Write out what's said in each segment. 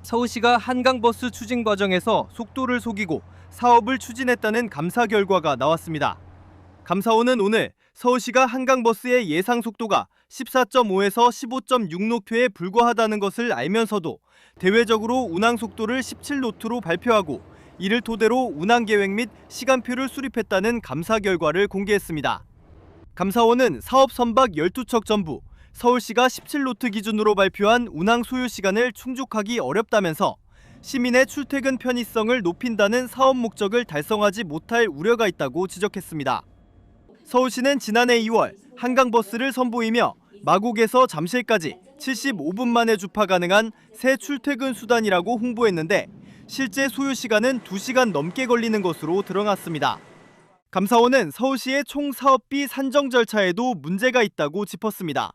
서울시가 한강버스 추진 과정에서 속도를 속이고 사업을 추진했다는 감사 결과가 나왔습니다. 감사원은 오늘 서울시가 한강버스의 예상 속도가 14.5에서 15.6노트에 불과하다는 것을 알면서도 대외적으로 운항 속도를 17노트로 발표하고 이를 토대로 운항 계획 및 시간표를 수립했다는 감사 결과를 공개했습니다. 감사원은 사업 선박 12척 전부 서울시가 17노트 기준으로 발표한 운항 소요 시간을 충족하기 어렵다면서 시민의 출퇴근 편의성을 높인다는 사업 목적을 달성하지 못할 우려가 있다고 지적했습니다. 서울시는 지난해 2월 한강버스를 선보이며 마곡에서 잠실까지 75분 만에 주파 가능한 새 출퇴근 수단이라고 홍보했는데 실제 소요 시간은 2시간 넘게 걸리는 것으로 드러났습니다. 감사원은 서울시의 총 사업비 산정 절차에도 문제가 있다고 짚었습니다.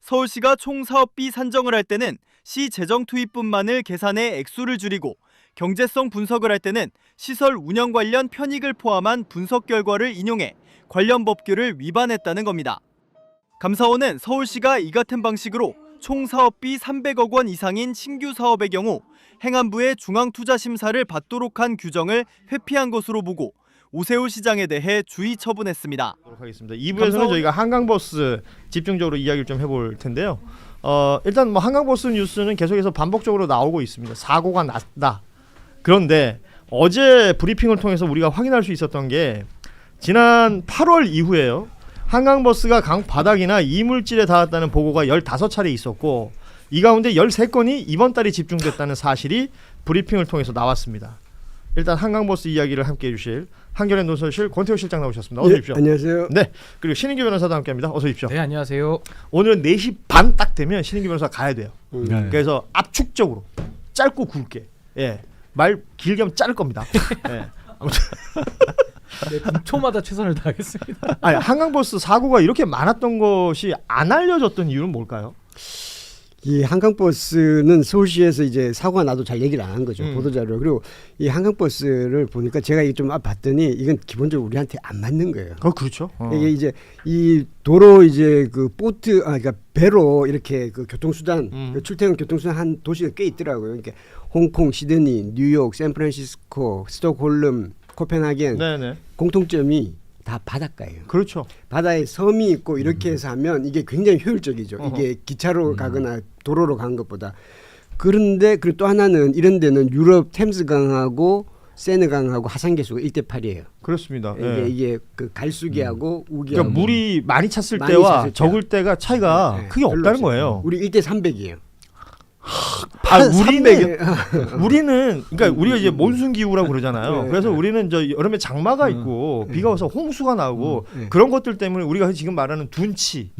서울시가 총 사업비 산정을 할 때는 시 재정 투입분만을 계산해 액수를 줄이고 경제성 분석을 할 때는 시설 운영 관련 편익을 포함한 분석 결과를 인용해 관련 법규를 위반했다는 겁니다. 감사원은 서울시가 이 같은 방식으로 총 사업비 300억 원 이상인 신규 사업의 경우 행안부의 중앙투자심사를 받도록 한 규정을 회피한 것으로 보고 오세훈 시장에 대해 주의 처분했습니다. 하겠습니다. 2부에서는 저희가 한강버스 집중적으로 이야기를 좀 해볼 텐데요. 일단 뭐 한강버스 뉴스는 계속해서 반복적으로 나오고 있습니다. 사고가 났다. 그런데 어제 브리핑을 통해서 우리가 확인할 수 있었던 게 지난 8월 이후에요. 한강버스가 강 바닥이나 이물질에 닿았다는 보고가 15차례 있었고 이 가운데 13건이 이번 달에 집중됐다는 사실이 브리핑을 통해서 나왔습니다. 일단 한강버스 이야기를 함께 해주실 한겨레 논설실 권태호 실장 나오셨습니다. 어서 오십시오. 안녕하세요. 네, 그리고 신인규 변호사도 함께합니다. 어서 오십시오. 네, 안녕하세요. 오늘은 4시 반 딱 되면 신인규 변호사 가야 돼요. 네. 그래서 압축적으로 짧고 굵게, 말 길게 하면 자를 겁니다. 아무튼 네, 분초마다 최선을 다하겠습니다. 아니, 한강버스 사고가 이렇게 많았던 것이 안 알려졌던 이유는 뭘까요? 이 한강버스는 서울시에서 이제 사고가 나도 잘 얘기를 안 한 거죠. 보도자료. 그리고 이 한강버스를 보니까 제가 이게 좀 봤더니 이건 기본적으로 우리한테 안 맞는 거예요. 그렇죠. 이게 이제 이 도로 이제 그 보트 그러니까 배로 이렇게 그 교통수단 그 출퇴근 교통수단 한 도시가 꽤 있더라고요. 그러니까 홍콩, 시드니, 뉴욕, 샌프란시스코, 스톡홀름, 코펜하겐 네네. 공통점이 다 바닷가예요. 그렇죠. 바다에 섬이 있고 이렇게 해서 하면 이게 굉장히 효율적이죠. 이게 기차로 가거나 도로로 가는 것보다. 그런데 그리고 또 하나는 이런 데는 유럽 템스강하고 세느강하고 하산계수가 1:8이에요. 그렇습니다. 이게 그 갈수기하고 우기하고 그러니까 물이 많이 찼을 많이 때와 찼을 적을 때가 차이가 크게 별로 없다는 없어요. 거예요. 우리 1:300이에요. 우리는 그러니까 우리가 이제 몬순 기후라고 그러잖아요. 네, 그래서 네. 우리는 저 여름에 장마가 있고 비가 와서 홍수가 나오고 네. 그런 것들 때문에 우리가 지금 말하는 둔치,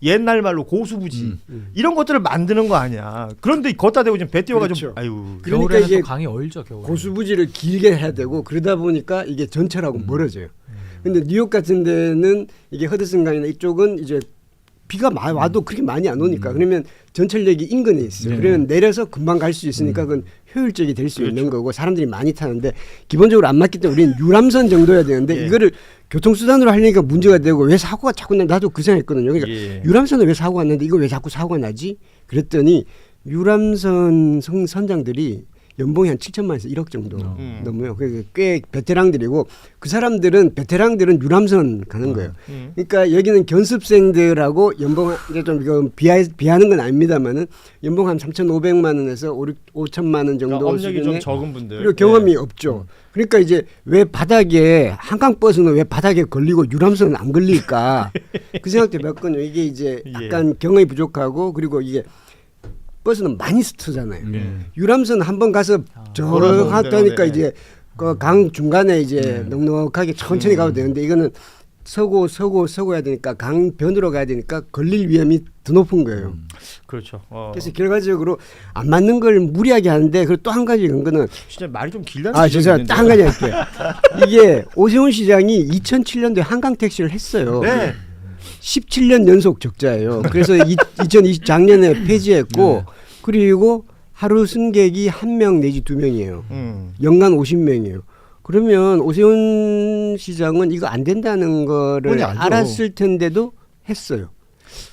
옛날 말로 고수부지 이런 것들을 만드는 거 아니야. 그런데 걷다 대고 지금 배 띄워가지고 그렇죠. 아유. 그러니까 겨울에는 이게 또 강이 얼죠. 겨울에. 고수부지를 길게 해야 되고 그러다 보니까 이게 전철하고 멀어져요. 근데 뉴욕 같은 데는 이게 허드슨강이나 이쪽은 이제 비가 와도 그렇게 많이 안 오니까 그러면 전철역이 인근에 있어요. 네. 그러면 내려서 금방 갈 수 있으니까 그건 효율적이 될 수 있는 거고 사람들이 많이 타는데 기본적으로 안 맞기 때문에 우리는 유람선 정도여야 되는데 이거를 교통수단으로 하려니까 문제가 되고 왜 사고가 자꾸 나도 그 생각했거든요. 그러니까 유람선은 왜 사고가 났는데 이거 왜 자꾸 사고가 나지? 그랬더니 유람선 선장들이 연봉이 한 7천만에서 1억 정도 넘어요. 꽤 베테랑들이고 그 사람들은 베테랑들은 유람선 가는 거예요. 그러니까 여기는 견습생들하고 연봉 이제 좀 이거 비하는 건 아닙니다만은 연봉 한 3,500만 원에서 5천만 원 정도 그러니까 업력이 좀 수준의 적은 분들. 그리고 경험이 없죠. 그러니까 이제 왜 바닥에 한강버스는 왜 바닥에 걸리고 유람선은 안 걸릴까? 그 생각도 해봤거든요. 이게 이제 약간 경험이 부족하고 그리고 이게 버스는 많이 쓰잖아요. 유람선 한번 가서 저 갔다니까 이제 그 강 중간에 이제 넉넉하게 천천히 가도 되는데 이거는 서고 해야 되니까 강변으로 가야 되니까 걸릴 위험이 더 높은 거예요. 그렇죠. 그래서 결과적으로 안 맞는 걸 무리하게 하는데 그리고 또 한 가지 이런 거는 진짜 말이 좀 길다는 죄송합니다. 딱 한 가지 할게요. 이게 오세훈 시장이 2007년도에 한강 택시를 했어요. 네. 17년 연속 적자예요. 그래서 2020 작년에 폐지했고 그리고 하루 승객이 1명 내지 2명이에요. 연간 50명이에요. 그러면 오세훈 시장은 이거 안 된다는 거를 알았을 텐데도 했어요.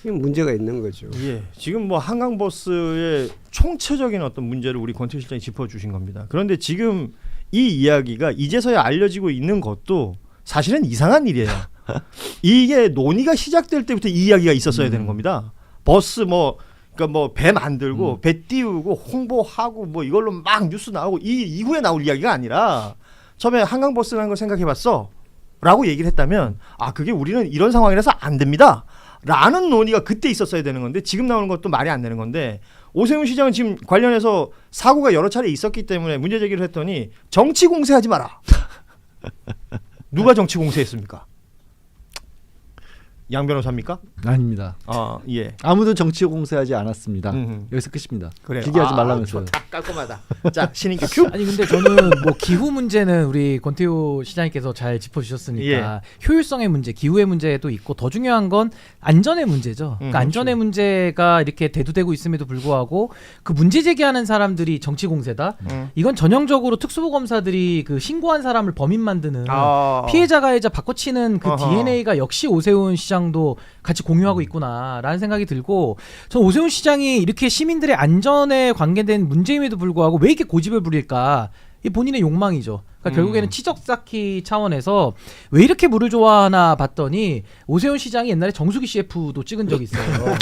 이건 문제가 있는 거죠. 예, 지금 뭐 한강버스의 총체적인 어떤 문제를 우리 권태우 실장이 짚어주신 겁니다. 그런데 지금 이 이야기가 이제서야 알려지고 있는 것도 사실은 이상한 일이에요. 이게 논의가 시작될 때부터 이 이야기가 있었어야 되는 겁니다. 버스 뭐 그러니까 뭐 배 만들고 배 띄우고 홍보하고 뭐 이걸로 막 뉴스 나오고 이 이후에 나올 이야기가 아니라 처음에 한강버스라는 걸 생각해봤어 라고 얘기를 했다면 아 그게 우리는 이런 상황이라서 안 됩니다 라는 논의가 그때 있었어야 되는 건데 지금 나오는 것도 말이 안 되는 건데 오세훈 시장은 지금 관련해서 사고가 여러 차례 있었기 때문에 문제 제기를 했더니 정치 공세하지 마라. 누가 정치 공세했습니까? 양 변호사입니까? 아닙니다. 아 예. 아무도 정치 공세하지 않았습니다. 음흠. 여기서 끝입니다. 그래요. 기대하지 말라면서요. 좋다. 깔끔하다. 자 신인규 큐. 아니 근데 저는 뭐 기후 문제는 우리 권태우 시장님께서 잘 짚어주셨으니까 예. 효율성의 문제, 기후의 문제도 있고 더 중요한 건 안전의 문제죠. 그러니까 안전의 문제가 이렇게 대두되고 있음에도 불구하고 그 문제 제기하는 사람들이 정치 공세다. 이건 전형적으로 특수부 검사들이 그 신고한 사람을 범인 만드는 피해자 가해자 바꿔치는 그 어허. DNA가 역시 오세훈 시장도 같이 공유하고 있구나라는 생각이 들고 전 오세훈 시장이 이렇게 시민들의 안전에 관계된 문제임에도 불구하고 왜 이렇게 고집을 부릴까? 이 본인의 욕망이죠. 그러니까 결국에는 치적 쌓기 차원에서 왜 이렇게 물을 좋아하나 봤더니 오세훈 시장이 옛날에 정수기 CF도 찍은 적이 있어요.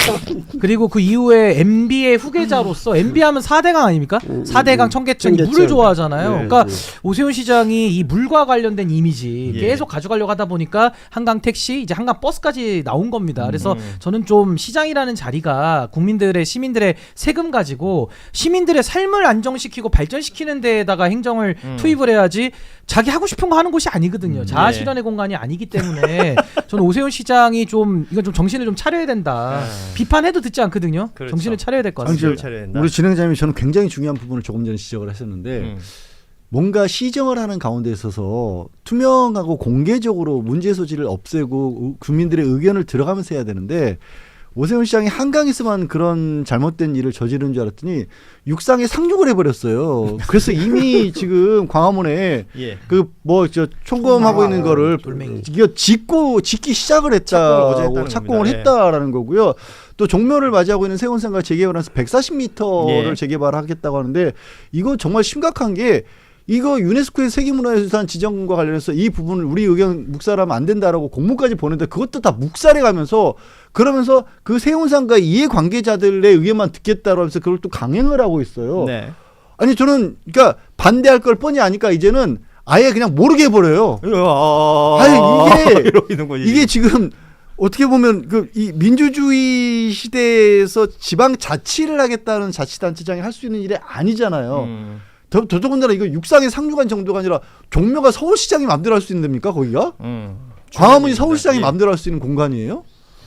그리고 그 이후에 MB의 후계자로서 MB 하면 4대강 아닙니까? 4대강 청계천이 물을 좋아하잖아요. 그러니까 오세훈 시장이 이 물과 관련된 이미지 예. 계속 가져가려고 하다 보니까 한강 택시 이제 한강 버스까지 나온 겁니다. 그래서 저는 좀 시장이라는 자리가 국민들의 시민들의 세금 가지고 시민들의 삶을 안정시키고 발전시키는 데에다가 행정을 투입을 해야지 자기 하고 싶은 거 하는 곳이 아니거든요. 자아 실현의 공간이 아니기 때문에 저는 오세훈 시장이 좀 이건 좀 정신을 좀 차려야 된다. 비판해도 듣지 않거든요. 그렇죠. 정신을 차려야 될 것 정신을 같습니다. 차려야 된다. 우리 진행자님이 저는 굉장히 중요한 부분을 조금 전에 지적을 하셨는데 뭔가 시정을 하는 가운데 있어서 투명하고 공개적으로 문제 소지를 없애고 국민들의 의견을 들어가면서 해야 되는데 오세훈 시장이 한강에서만 그런 잘못된 일을 저지른 줄 알았더니 육상에 상륙을 해버렸어요. 그래서 이미 지금 광화문에 예. 그 뭐 저 총검하고 있는 거를 돌멩이지. 이거 짓기 시작을 착공을 어제 했다는 했다고 착공을 겁니다. 했다라는 거고요. 또 종묘를 맞이하고 있는 세운상가 재개발하면서 140m를 예. 재개발하겠다고 하는데 이거 정말 심각한 게 이거 유네스코의 세계문화유산 지정과 관련해서 이 부분을 우리 의견 묵살하면 안 된다라고 공문까지 보냈는데 그것도 다 묵살해 가면서 그러면서 그 세운상가 이해관계자들의 의견만 듣겠다고 하면서 그걸 또 강행을 하고 있어요. 네. 아니 저는 그러니까 반대할 걸 뻔히 아니까 이제는 아예 그냥 모르게 해버려요. 아니 이게 지금 어떻게 보면 그 이 민주주의 시대에서 지방 자치를 하겠다는 자치단체장이 할 수 있는 일이 아니잖아요. 더더군다나 이거 육상에 상륙한 정도가 아니라 종묘가 서울시장이 마음대로 할 수 있는 데입니까 거기가? 광화문이 서울시장이 마음대로 할 수 있는 공간이에요?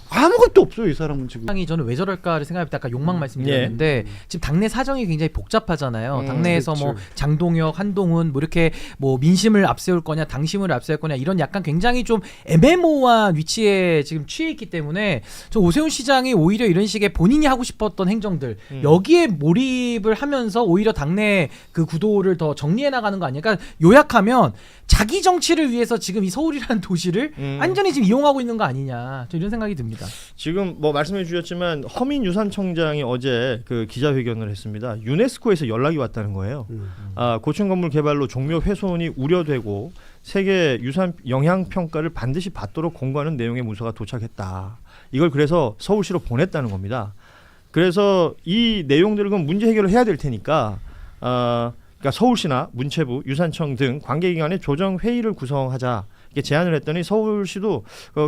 아무것도 없어요 이 사람은 지금. 시장이 저는 왜 저럴까를 생각해보다 아까 욕망 말씀드렸는데 지금 당내 사정이 굉장히 복잡하잖아요. 당내에서 뭐 장동혁, 한동훈 뭐 이렇게 뭐 민심을 앞세울 거냐 당심을 앞세울 거냐 이런 약간 굉장히 좀 애매모호한 위치에 지금 취해 있기 때문에 저 오세훈 시장이 오히려 이런 식의 본인이 하고 싶었던 행정들 여기에 몰입을 하면서 오히려 당내 그 구도를 더 정리해 나가는 거 아니야. 그러니까 요약하면 자기 정치를 위해서 지금 이 서울이라는 도시를 완전히 지금 이용하고 있는 거 아니냐. 저 이런 생각이 듭니다. 지금 뭐 말씀해 주셨지만 허민유산청장이 어제 그 기자회견을 했습니다. 유네스코에서 연락이 왔다는 거예요. 고층 건물 개발로 종묘 훼손이 우려되고 세계 유산 영향 평가를 반드시 받도록 공고하는 내용의 문서가 도착했다. 이걸 그래서 서울시로 보냈다는 겁니다. 그래서 이 내용들을 그럼 문제 해결을 해야 될 테니까 그러니까 서울시나 문체부, 유산청 등 관계기관의 조정 회의를 구성하자. 이렇게 제안을 했더니 서울시도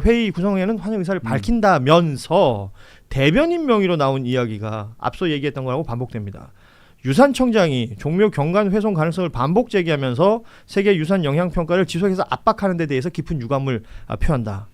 회의 구성에는 환영 의사를 밝힌다면서 대변인 명의로 나온 이야기가 앞서 얘기했던 거라고 반복됩니다. 유산청장이 종묘 경관 훼손 가능성을 반복 제기하면서 세계 유산 영향 평가를 지속해서 압박하는 데 대해서 깊은 유감을 표한다.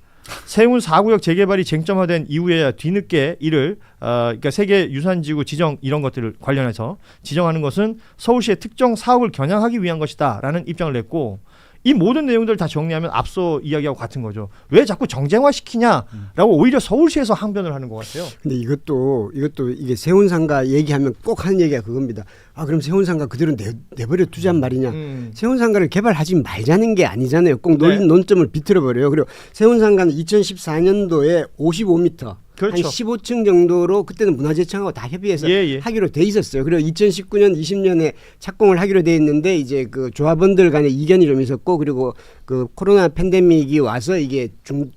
세운 4구역 재개발이 쟁점화된 이후에야 뒤늦게 이를 그러니까 세계 유산지구 지정 이런 것들을 관련해서 지정하는 것은 서울시의 특정 사업을 겨냥하기 위한 것이다라는 입장을 냈고 이 모든 내용들을 다 정리하면 앞서 이야기하고 같은 거죠. 왜 자꾸 정쟁화시키냐라고 오히려 서울시에서 항변을 하는 것 같아요. 근데 이것도 이게 세운상가 얘기하면 꼭 하는 얘기가 그겁니다. 아 그럼 세운상가 그대로 내버려 두잔 말이냐. 세운상가를 개발하지 말자는 게 아니잖아요. 꼭 논점을 비틀어 버려요. 그리고 세운상가는 2014년도에 55m 그렇죠. 한 15층 정도로 그때는 문화재청하고 다 협의해서 예. 하기로 돼 있었어요. 그리고 2019년, 20년에 착공을 하기로 돼 있는데 이제 그 조합원들 간에 이견이 좀 있었고 그리고 그 코로나 팬데믹이 와서 이게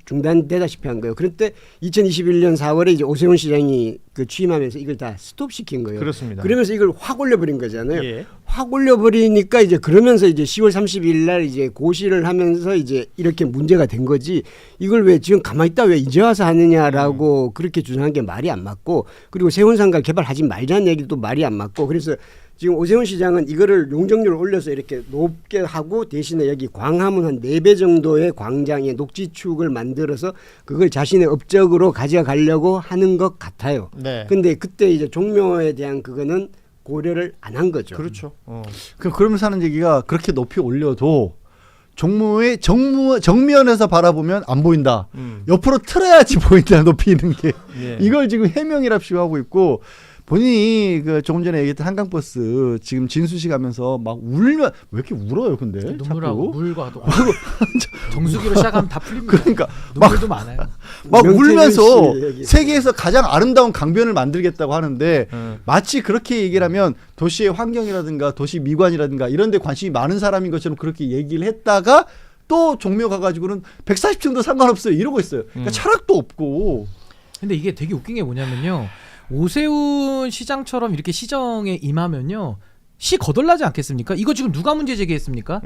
중단되다시피 한 거예요. 그런데 2021년 4월에 이제 오세훈 시장이 그 취임하면서 이걸 다 스톱시킨 거예요. 그렇습니다. 그러면서 이걸 확 올려버린 거잖아요. 예. 확 올려버리니까 이제 그러면서 이제 10월 30일 날 이제 고시를 하면서 이제 이렇게 문제가 된 거지. 이걸 왜 지금 가만히 있다 왜 이제 와서 하느냐라고 그렇게 주장한 게 말이 안 맞고 그리고 세운상가 개발하지 말자는 얘기도 말이 안 맞고 그래서 지금 오세훈 시장은 이거를 용적률을 올려서 이렇게 높게 하고 대신에 여기 광화문 한 4배 정도의 광장에 녹지축을 만들어서 그걸 자신의 업적으로 가져가려고 하는 것 같아요. 네. 근데 그때 이제 종묘에 대한 그거는 고려를 안 한 거죠. 그렇죠. 그러면서 하는 얘기가 그렇게 높이 올려도 종묘의 정면에서 바라보면 안 보인다. 옆으로 틀어야지 보인다. 높이 있는 게. 예. 이걸 지금 해명이랍시고 하고 있고 본인이 그 조금 전에 얘기했던 한강버스 지금 진수식 하면서 막 울면 왜 이렇게 울어요 근데 눈물하고 자꾸? 물과도 정수기로 시작하면 다 풀립니다. 그러니까 눈물도 많아요. 막 명태균 울면서 씨 얘기. 세계에서 가장 아름다운 강변을 만들겠다고 하는데 마치 그렇게 얘기를 하면 도시의 환경이라든가 도시 미관이라든가 이런 데 관심이 많은 사람인 것처럼 그렇게 얘기를 했다가 또 종묘 가가지고는 140층도 상관없어요 이러고 있어요. 그러니까 철학도 없고. 근데 이게 되게 웃긴 게 뭐냐면요. 오세훈 시장처럼 이렇게 시정에 임하면요. 시 거덜나지 않겠습니까? 이거 지금 누가 문제 제기했습니까?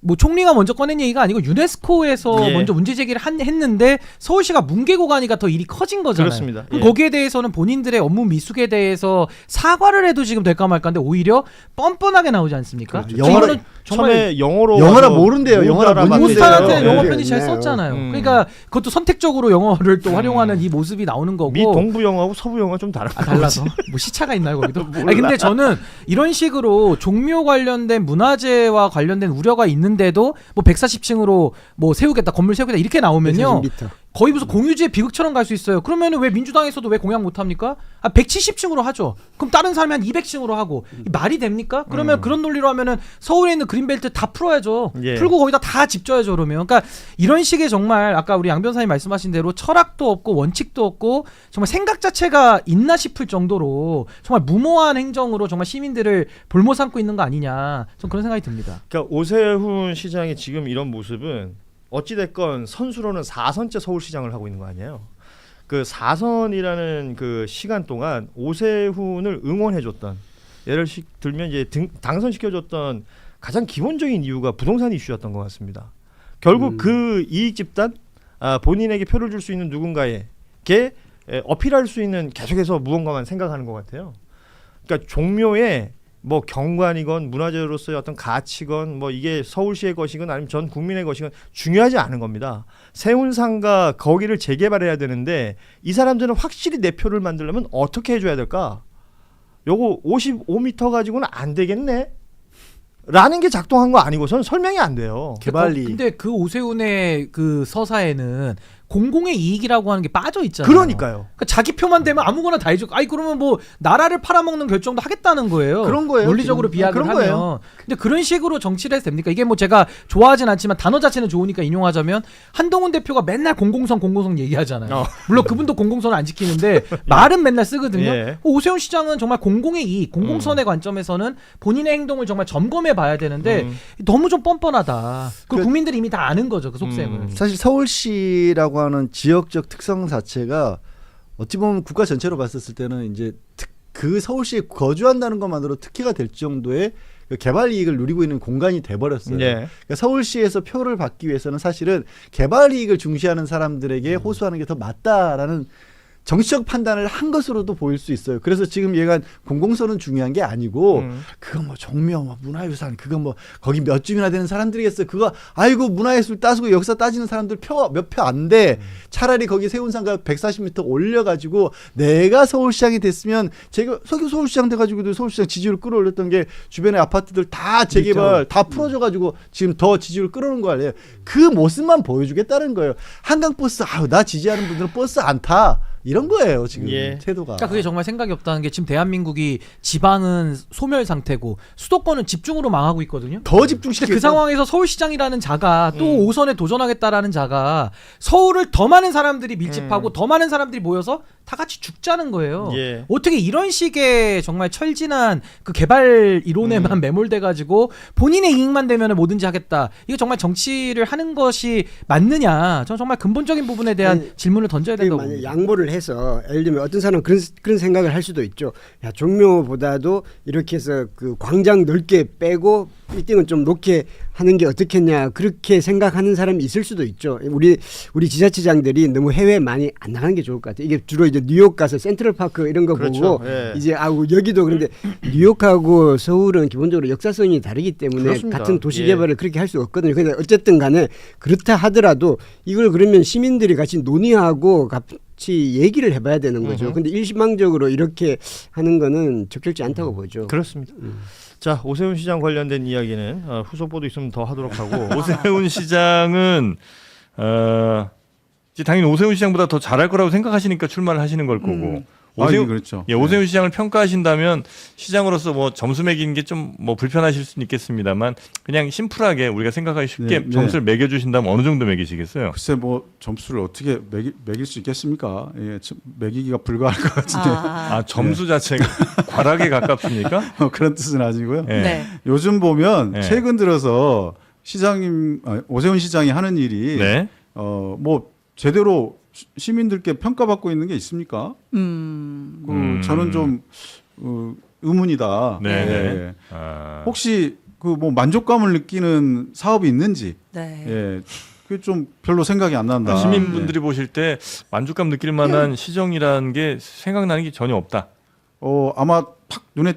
뭐 총리가 먼저 꺼낸 얘기가 아니고 유네스코에서 예. 먼저 문제 제기를 했는데 서울시가 뭉개고 가니까 더 일이 커진 거잖아요. 그렇습니다. 그럼 예. 거기에 대해서는 본인들의 업무 미숙에 대해서 사과를 해도 지금 될까 말까인데 오히려 뻔뻔하게 나오지 않습니까? 그렇죠. 이거는 정말 처음에 영어로 영어라 와서 모른대요. 영어라 못 뭔지 못사한테 네. 영어 네. 편지 잘 네. 썼잖아요. 음. 그러니까 그것도 선택적으로 영어를 또 활용하는 이 모습이 나오는 거고. 미 동부 영어하고 서부 영어 좀 다른 아, 달라서 뭐 시차가 있나요 거기도? 아니 근데 저는 이런 식으로 종묘 관련된 문화재와 관련된 우려가 있는데도 뭐 140층으로 뭐 세우겠다 건물 세우겠다 이렇게 나오면요 140m. 거의 무슨 공유지의 비극처럼 갈 수 있어요. 그러면은 왜 민주당에서도 왜 공약 못 합니까? 아 170층으로 하죠. 그럼 다른 사람이 한 200층으로 하고 말이 됩니까? 그러면 그런 논리로 하면은 서울에 있는 그린벨트 다 풀어야죠. 예. 풀고 거기다 다 집져야죠 그러면. 그러니까 이런 식의 정말 아까 우리 양 변호사님 말씀하신 대로 철학도 없고 원칙도 없고 정말 생각 자체가 있나 싶을 정도로 정말 무모한 행정으로 정말 시민들을 볼모 삼고 있는 거 아니냐. 전 그런 생각이 듭니다. 그러니까 오세훈 시장의 지금 이런 모습은 어찌됐건 선수로는 4선째 서울시장을 하고 있는 거 아니에요. 그 4선이라는 그 시간 동안 오세훈을 응원해줬던 예를 들면 이제 당선시켜줬던 가장 기본적인 이유가 부동산 이슈였던 것 같습니다. 결국 그 이익 집단 본인에게 표를 줄 수 있는 누군가에게 어필할 수 있는 계속해서 무언가만 생각하는 것 같아요. 그러니까 종묘에 뭐 경관이건 문화재로서의 어떤 가치건 뭐 이게 서울시의 것이건 아니면 전 국민의 것이건 중요하지 않은 겁니다. 세운상가 거기를 재개발해야 되는데 이 사람들은 확실히 내 표를 만들려면 어떻게 해줘야 될까? 요거 55m 가지고는 안 되겠네? 라는 게 작동한 거 아니고선 설명이 안 돼요. 개발이. 근데 그 오세훈의 그 서사에는 공공의 이익이라고 하는 게 빠져 있잖아요. 그러니까요. 그러니까 자기 표만 되면 아무거나 다 해줘. 아니 그러면 뭐 나라를 팔아먹는 결정도 하겠다는 거예요. 그런 거예요, 논리적으로 지금. 비약을 그런 하면. 거예요. 근데 그런 식으로 정치를 해서 됩니까? 이게 뭐 제가 좋아하진 않지만 단어 자체는 좋으니까 인용하자면 한동훈 대표가 맨날 공공성 얘기하잖아요. 물론 그분도 공공선을 안 지키는데 말은 맨날 쓰거든요. 예. 오세훈 시장은 정말 공공의 이익, 공공선의 관점에서는 본인의 행동을 정말 점검해 봐야 되는데 너무 좀 뻔뻔하다. 그리고 국민들이 이미 다 아는 거죠. 그 속셈을. 사실 서울시라고 하는 지역적 특성 자체가 어찌 보면 국가 전체로 봤었을 때는 이제 그 서울시에 거주한다는 것만으로 특혜가 될 정도의 그 개발 이익을 누리고 있는 공간이 돼버렸어요. 예. 그러니까 서울시에서 표를 받기 위해서는 사실은 개발 이익을 중시하는 사람들에게 호소하는 게 더 맞다라는 정치적 판단을 한 것으로도 보일 수 있어요. 그래서 지금 얘가 공공선은 중요한 게 아니고 그거 뭐 종묘 뭐 문화유산 그거 뭐 거기 몇 주이나 되는 사람들이겠어요. 그거 아이고 문화예술 따지고 역사 따지는 사람들 몇 표 안 돼. 차라리 거기 세운상가 140m 올려가지고 내가 서울시장이 됐으면 제가 서울시장 돼가지고도 서울시장 지지율을 끌어올렸던 게 주변의 아파트들 다 재개발 다 풀어줘가지고 지금 더 지지율을 끌어오는 거 아니에요. 그 모습만 보여주겠다는 거예요. 한강버스 나 지지하는 분들은 버스 안 타. 이런 거예요 지금 예. 태도가. 그러니까 그게 정말 생각이 없다는 게 지금 대한민국이 지방은 소멸 상태고 수도권은 집중으로 망하고 있거든요. 더 집중시켜. 근데 그 상황에서 서울시장이라는 자가 또 5선에 도전하겠다라는 자가 서울을 더 많은 사람들이 밀집하고 더 많은 사람들이 모여서 다 같이 죽자는 거예요. 예. 어떻게 이런 식의 정말 철진한 그 개발 이론에만 매몰돼 가지고 본인의 이익만 되면 뭐든지 하겠다. 이거 정말 정치를 하는 것이 맞느냐? 저는 정말 근본적인 부분에 대한 아니, 질문을 던져야 된다고 만약 봅니다. 양보를 해서 예를 들면 어떤 사람은 그런 생각을 할 수도 있죠. 야, 종묘보다도 이렇게 해서 그 광장 넓게 빼고 빌딩은 좀 높게 하는 게 어떻겠냐 그렇게 생각하는 사람이 있을 수도 있죠. 우리 지자체장들이 너무 해외 많이 안 나가는 게 좋을 것 같아요. 이게 주로 이제 뉴욕 가서 센트럴파크 이런 거 그렇죠. 보고 예. 이제 여기도 그런데 뉴욕하고 서울은 기본적으로 역사성이 다르기 때문에 그렇습니다. 같은 도시 예. 개발을 그렇게 할 수 없거든요. 근데 어쨌든 간에 그렇다 하더라도 이걸 그러면 시민들이 같이 논의하고 같이 얘기를 해봐야 되는 거죠. 근데 일시망적으로 이렇게 하는 거는 적절치 않다고 보죠. 그렇습니다. 자, 오세훈 시장 관련된 이야기는 후속 보도 있으면 더 하도록 하고 오세훈 시장은 이제 당연히 오세훈 시장보다 더 잘할 거라고 생각하시니까 출마를 하시는 걸 거고 오세훈 그렇죠. 예, 오세훈 시장을 평가하신다면 시장으로서 뭐 점수 매기는 게 좀 뭐 불편하실 수는 있겠습니다만 그냥 심플하게 우리가 생각하기 쉽게 네, 점수를 매겨주신다면 어느 정도 매기시겠어요? 글쎄 뭐 점수를 어떻게 매길 수 있겠습니까? 예, 매기기가 불가할 것 같은데 아 점수 자체가 과락에 가깝습니까? 그런 뜻은 아니고요. 예. 네. 요즘 보면 네. 최근 들어서 오세훈 시장이 하는 일이 네. 뭐 제대로 시민들께 평가받고 있는 게 있습니까? 저는 좀 의문이다. 네. 예. 아, 혹시 그 뭐 만족감을 느끼는 사업이 있는지, 네. 예, 그게 좀 별로 생각이 안 난다. 시민분들이 보실 때 만족감 느낄 만한 시정이라는 게 생각나는 게 전혀 없다. 아마 팍 눈에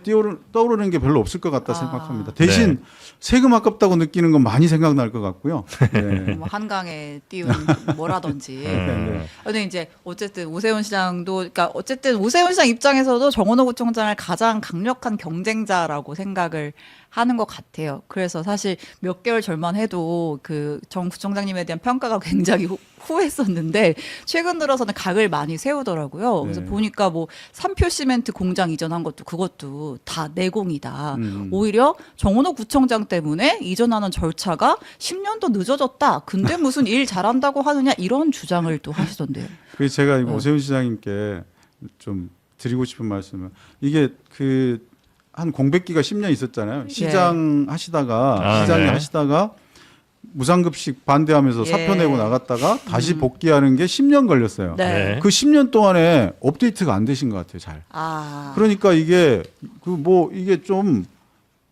떠오르는 게 별로 없을 것 같다 아. 생각합니다. 대신 네. 세금 아깝다고 느끼는 건 많이 생각날 것 같고요. 네. 뭐 한강에 띄운 뭐라든지. 네. 근데 이제 어쨌든 오세훈 시장도 그러니까 어쨌든 오세훈 시장 입장에서도 정원호 구청장을 가장 강력한 경쟁자라고 생각을 하는 것 같아요. 그래서 사실 몇 개월 전만 해도 그 정 구청장님에 대한 평가가 굉장히 후했었는데 최근 들어서는 각을 많이 세우더라고요. 그래서 네. 보니까 뭐 삼표 시멘트 공장 이전한 그것도 다 내공이다. 음. 오히려 정원호 구청장 때문에 이전하는 절차가 10년도 늦어졌다. 근데 무슨 일 잘한다고 하느냐 이런 주장을 또 하시던데요. 그래서 제가 오세훈 시장님께 좀 드리고 싶은 말씀은 이게 한 공백기가 10년 있었잖아요. 시장 하시다가 시장이 네. 하시다가 무상급식 반대하면서 예. 사표 내고 나갔다가 다시 복귀하는 게 10년 걸렸어요. 네. 네. 그 10년 동안에 업데이트가 안 되신 것 같아요. 잘. 아. 그러니까 이게 이게 좀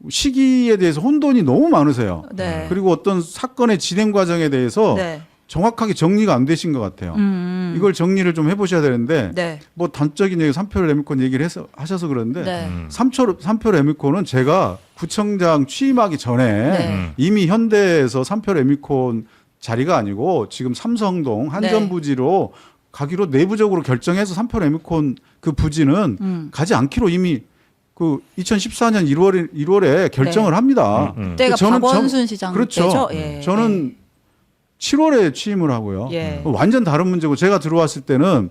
시기에 대해서 혼돈이 너무 많으세요. 네. 그리고 어떤 사건의 진행 과정에 대해서 네. 정확하게 정리가 안 되신 것 같아요. 이걸 정리를 좀 해보셔야 되는데 네. 뭐 단적인 얘기 3표 레미콘 얘기를 하셔서 그런데 네. 3표 레미콘은 제가 구청장 취임하기 전에 네. 이미 현대에서 3표 레미콘 자리가 아니고 지금 삼성동 한전부지로 가기로 내부적으로 결정해서 3표 레미콘 그 부지는 가지 않기로 이미 그 2014년 1월에 결정을 합니다. 그때가 저는 박원순 시장 그렇죠. 때죠. 예. 저는 7월에 취임을 하고요. 예. 완전 다른 문제고 제가 들어왔을 때는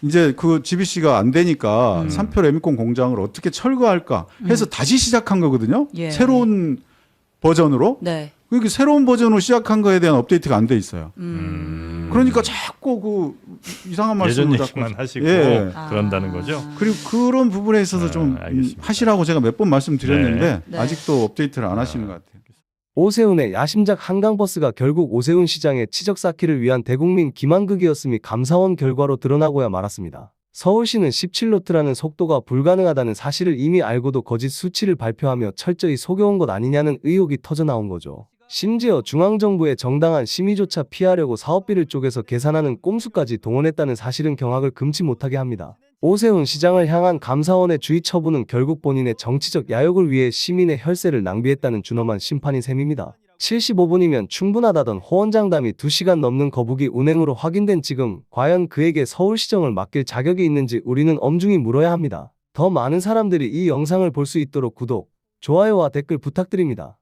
이제 그 GBC가 안 되니까 3표 레미콘 공장을 어떻게 철거할까 해서 다시 시작한 거거든요. 예. 새로운 버전으로. 네. 그러니까 새로운 버전으로 시작한 거에 대한 업데이트가 안 돼 있어요. 그러니까 자꾸 그 이상한 예전 말씀을 얘기만 자꾸 하시고 예. 그런다는 거죠. 그리고 그런 부분에 있어서 좀 알겠습니다. 하시라고 제가 몇 번 말씀드렸는데 네. 아직도 업데이트를 안 하시는 것 같아요. 오세훈의 야심작 한강버스가 결국 오세훈 시장의 치적 쌓기를 위한 대국민 기만극이었음이 감사원 결과로 드러나고야 말았습니다. 서울시는 17노트라는 속도가 불가능하다는 사실을 이미 알고도 거짓 수치를 발표하며 철저히 속여온 것 아니냐는 의혹이 터져나온 거죠. 심지어 중앙정부의 정당한 심의조차 피하려고 사업비를 쪼개서 계산하는 꼼수까지 동원했다는 사실은 경악을 금치 못하게 합니다. 오세훈 시장을 향한 감사원의 주의 처분은 결국 본인의 정치적 야욕을 위해 시민의 혈세를 낭비했다는 준엄한 심판인 셈입니다. 75분이면 충분하다던 호언장담이 2시간 넘는 거북이 운행으로 확인된 지금 과연 그에게 서울시정을 맡길 자격이 있는지 우리는 엄중히 물어야 합니다. 더 많은 사람들이 이 영상을 볼 수 있도록 구독, 좋아요와 댓글 부탁드립니다.